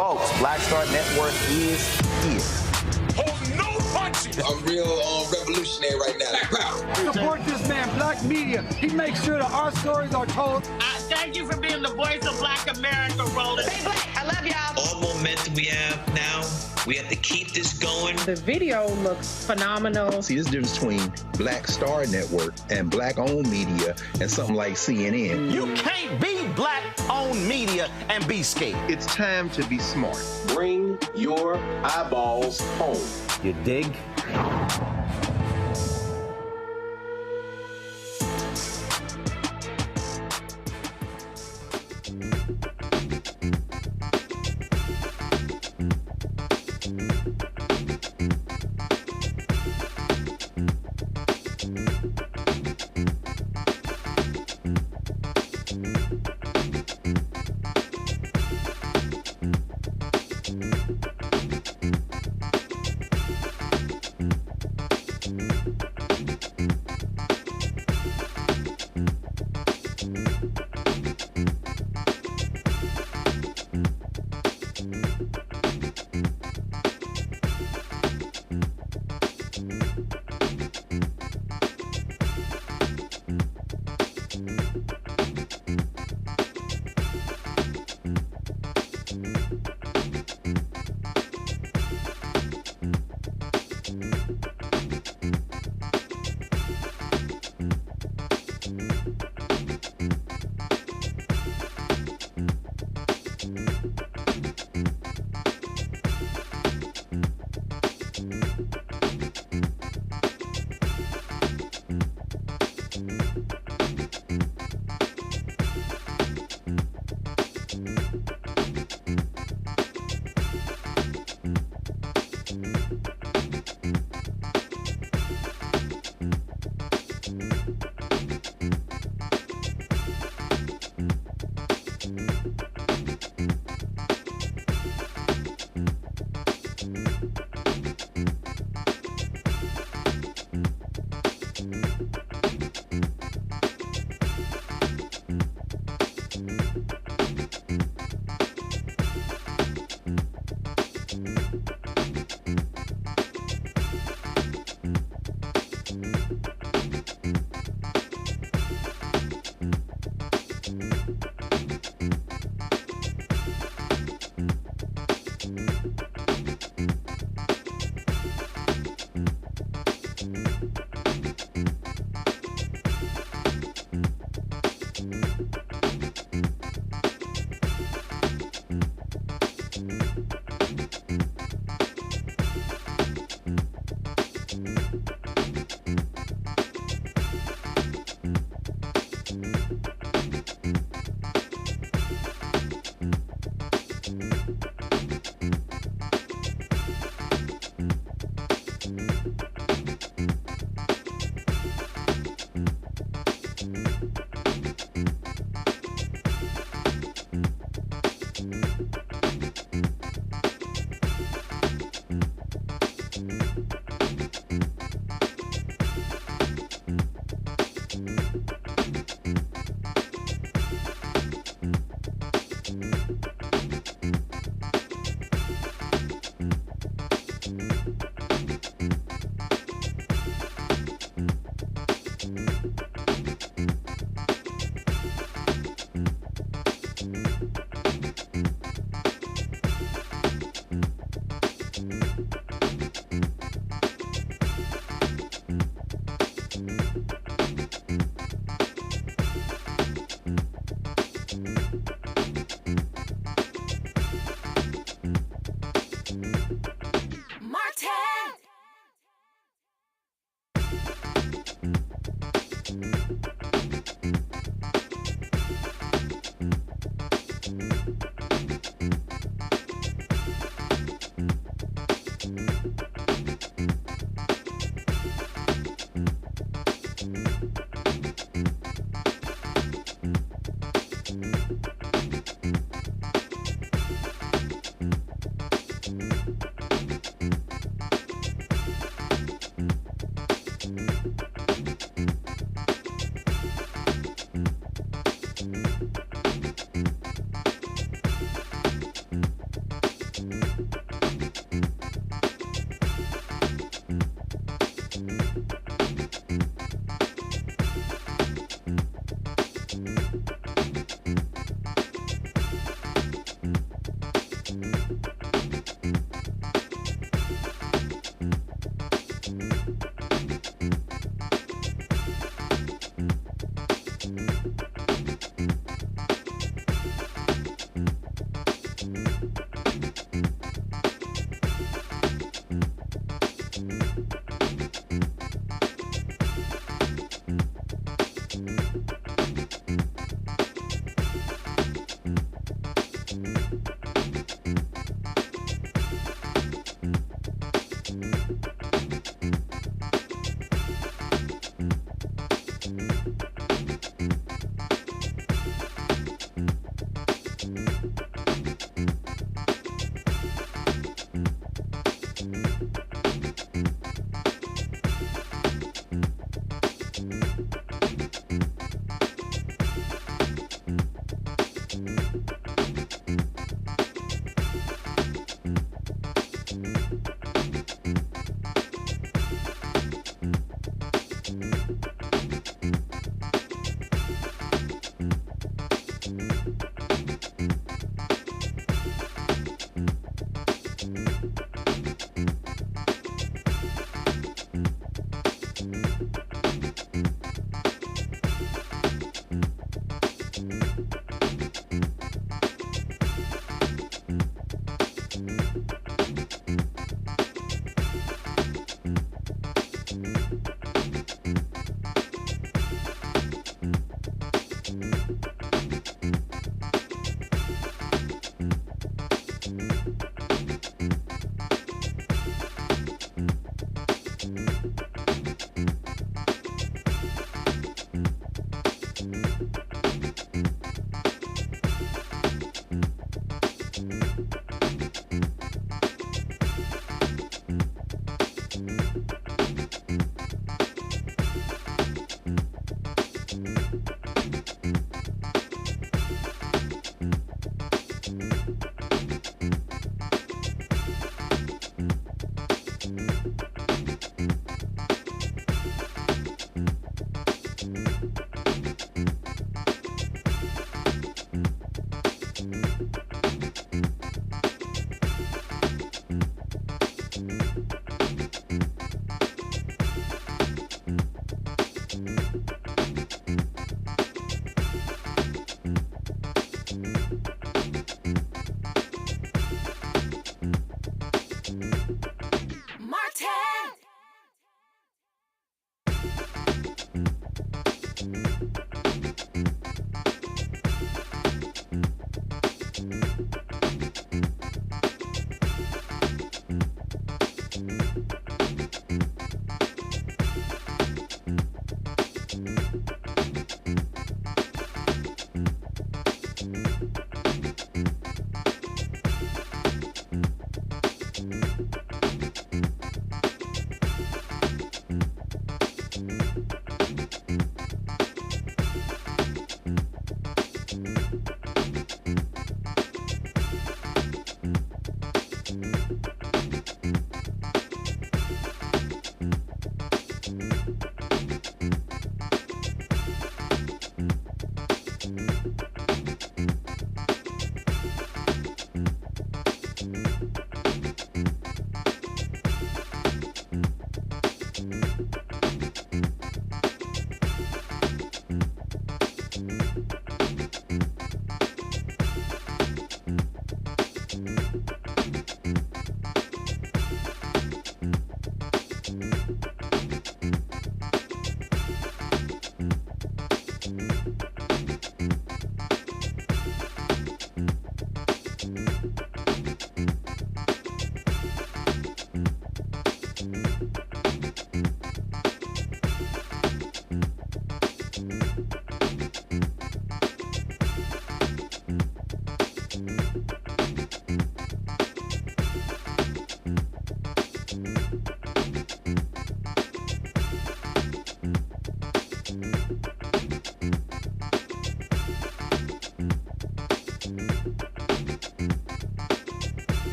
Folks, Black Star Network is here. Oh, no punches! I'm real revolutionary right now. Support this man, Black Media. He makes sure that our stories are told. Thank you for being the voice of Black America, Roland. Stay black. I love y'all. All momentum we have now, we have to keep this going. The video looks phenomenal. See, there's a difference between Black Star Network and Black-owned media and something like CNN. You can't be Black-owned media and be scared. It's time to be smart. Bring your eyeballs home. You dig?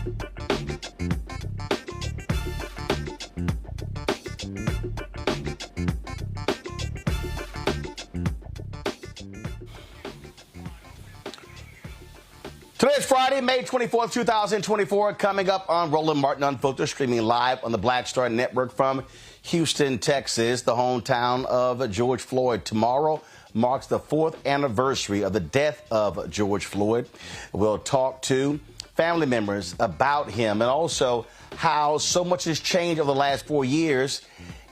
Today is Friday, May 24th, 2024. Coming up on Roland Martin Unfiltered, streaming live on the Black Star Network from Houston, Texas, the hometown of George Floyd. Tomorrow marks the 4th anniversary of the death of George Floyd. We'll talk to family members about him and also how so much has changed over the last 4 years.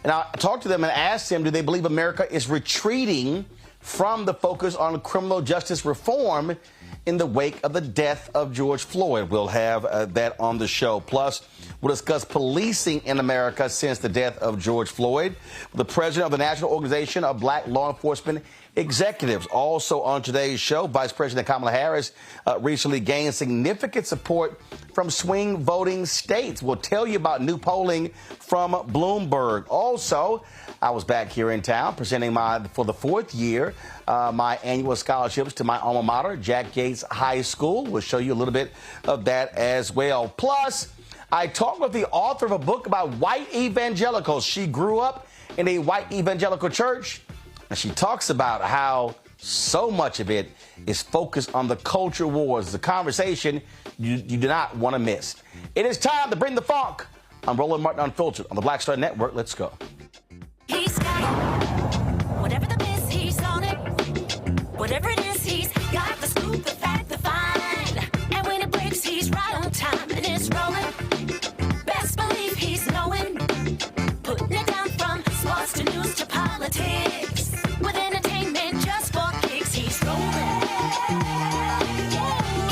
And I talked to them and asked them, do they believe America is retreating from the focus on criminal justice reform in the wake of the death of George Floyd? We'll have that on the show. Plus, we'll discuss policing in America since the death of George Floyd. The president of the National Organization of Black Law Enforcement Executives. Also on today's show, Vice President Kamala Harris recently gained significant support from swing voting states. We'll tell you about new polling from Bloomberg. Also, I was back here in town presenting for the 4th year, my annual scholarships to my alma mater, Jack Yates High School. We'll show you a little bit of that as well. Plus, I talked with the author of a book about white evangelicals. She grew up in a white evangelical church, and she talks about how so much of it is focused on the culture wars. It's a conversation you do not want to miss. It is time to bring the funk. I'm Roland Martin Unfiltered on the Black Star Network. Let's go. He's got it. Whatever the miss, he's on it. Whatever it is, he's got the scoop, the fact, the find. And when it breaks, he's right on time and it's rolling. Best believe he's knowing. Putting it down from sports to news to politics. With entertainment just for kicks, he's rolling.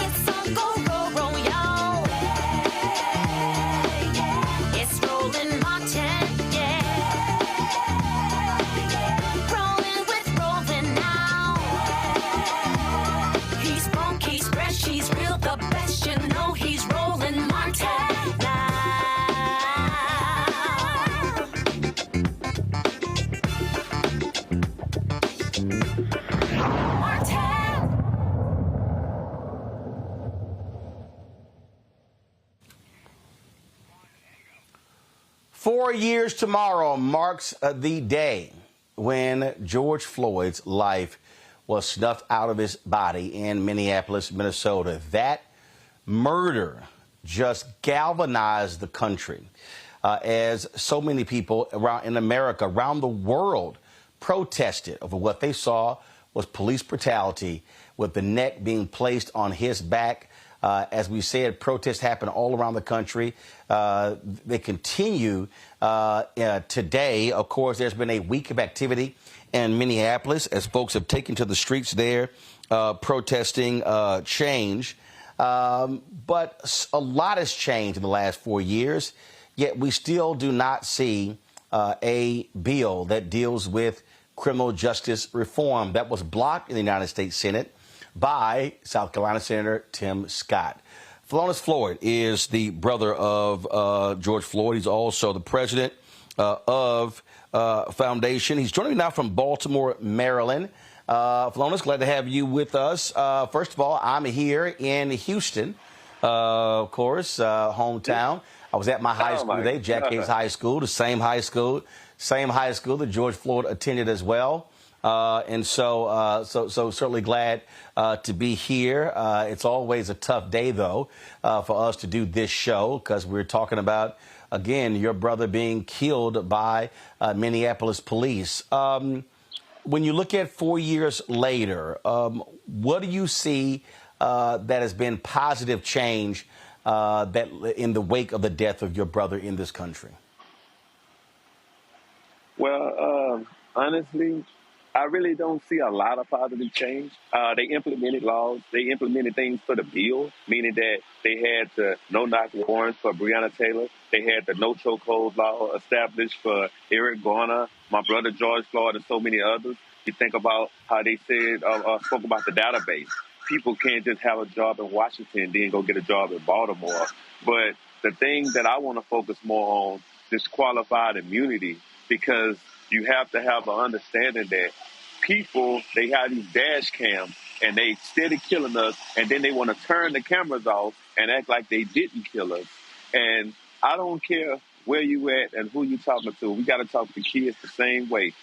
It's on go, roll, roll, y'all. It's Roland Martin, rolling with Roland now. He's funky, he's fresh, he's real, the best, you know he's Roland Martin now. Martin. 4 years tomorrow marks the day when George Floyd's life was snuffed out of his body in Minneapolis, Minnesota. That murder just galvanized the country as so many people around in America, around the world, protested over what they saw was police brutality, with the neck being placed on his back. As we said, protests happen all around the country. They continue today. Of course, there's been a week of activity in Minneapolis as folks have taken to the streets there protesting change. But a lot has changed in the last 4 years, yet we still do not see a bill that deals with criminal justice reform that was blocked in the United States Senate by South Carolina Senator Tim Scott. Floyd is the brother of George Floyd. He's also the president of Foundation. He's joining me now from Baltimore, Maryland. Floyd, glad to have you with us. First of all, I'm here in Houston, of course, hometown. I was at my high school today, Jack Yates High School, the same high school that George Floyd attended as well. And so certainly glad to be here. It's always a tough day, though, for us to do this show because we're talking about, again, your brother being killed by Minneapolis police. When you look at 4 years later, what do you see that has been positive change that in the wake of the death of your brother in this country? Well, honestly, I really don't see a lot of positive change. They implemented laws. They implemented things for the bill, meaning that they had the no-knock warrants for Breonna Taylor. They had the no-chokehold law established for Eric Garner, my brother George Floyd, and so many others. You think about how they said, spoke about the database. People can't just have a job in Washington and then go get a job in Baltimore. But the thing that I want to focus more on is qualified immunity, because you have to have an understanding that people, they have these dash cams and they steady killing us, and then they want to turn the cameras off and act like they didn't kill us. And I don't care where you at and who you talking to. We got to talk to kids the same way.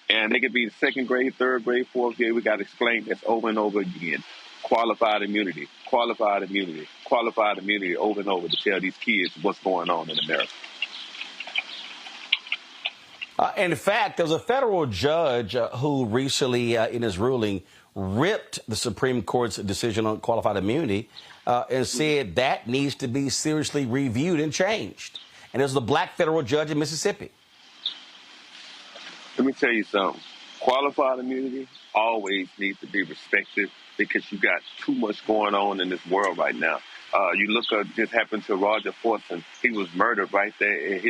And they could be second grade, third grade, fourth grade. We got to explain this over and over again. Qualified immunity, qualified immunity, qualified immunity over and over to tell these kids what's going on in America. In fact, there was a federal judge who recently, in his ruling, ripped the Supreme Court's decision on qualified immunity and said that needs to be seriously reviewed and changed. And this was a black federal judge in Mississippi. Let me tell you something. Qualified immunity always needs to be respected because you got too much going on in this world right now. You look at this happened to Roger Fortson. He was murdered right there in his